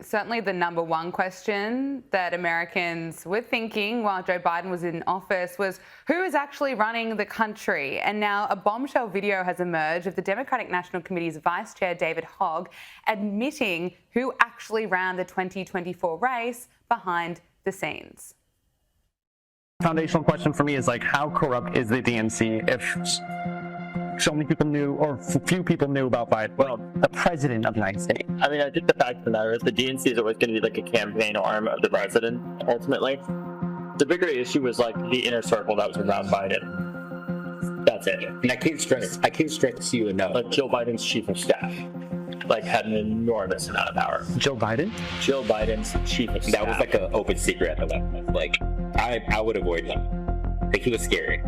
Certainly the number one question that Americans were thinking while Joe Biden was in office was who is actually running the country? And now a bombshell video has emerged of the Democratic National Committee's Vice Chair David Hogg admitting who actually ran the 2024 race behind the scenes. Foundational question for me is how corrupt is the DNC if so many people knew, or few people knew about Biden, the president of the United States? I mean, I think the fact of the matter is the DNC is always going to be a campaign arm of the president, ultimately. The bigger issue was the inner circle that was around Biden. That's it. And I can't stress you enough. Joe Biden's chief of staff, had an enormous amount of power. Joe Biden? Joe Biden's chief of staff. That was an open secret at the left. I would avoid him. He was scary.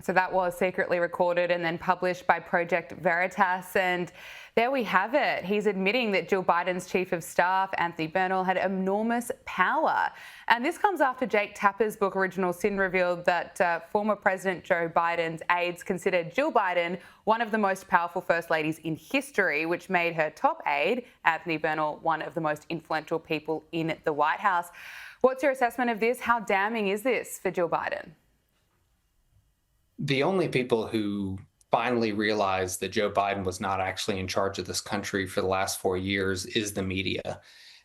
So that was secretly recorded and then published by Project Veritas. And there we have it. He's admitting that Jill Biden's chief of staff, Anthony Bernal, had enormous power. And this comes after Jake Tapper's book, Original Sin, revealed that former President Joe Biden's aides considered Jill Biden one of the most powerful first ladies in history, which made her top aide, Anthony Bernal, one of the most influential people in the White House. What's your assessment of this? How damning is this for Jill Biden? The only people who finally realized that Joe Biden was not actually in charge of this country for the last 4 years is the media.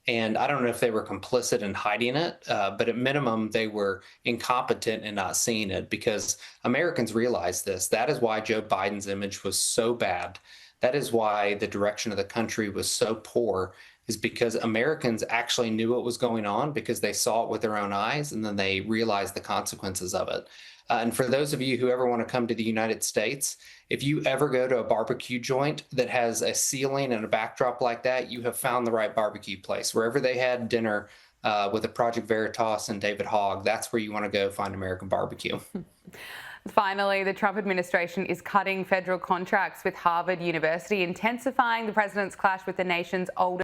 And I don't know if they were complicit in hiding it, but at minimum, they were incompetent in not seeing it, because Americans realized this. That is why Joe Biden's image was so bad. That is why the direction of the country was so poor, is because Americans actually knew what was going on because they saw it with their own eyes, and then they realized the consequences of it. And for those of you who ever want to come to the United States, if you ever go to a barbecue joint that has a ceiling and a backdrop like that, you have found the right barbecue place. Wherever they had dinner with a Project Veritas and David Hogg, that's where you want to go find American barbecue. Finally, the Trump administration is cutting federal contracts with Harvard University, intensifying the president's clash with the nation's oldest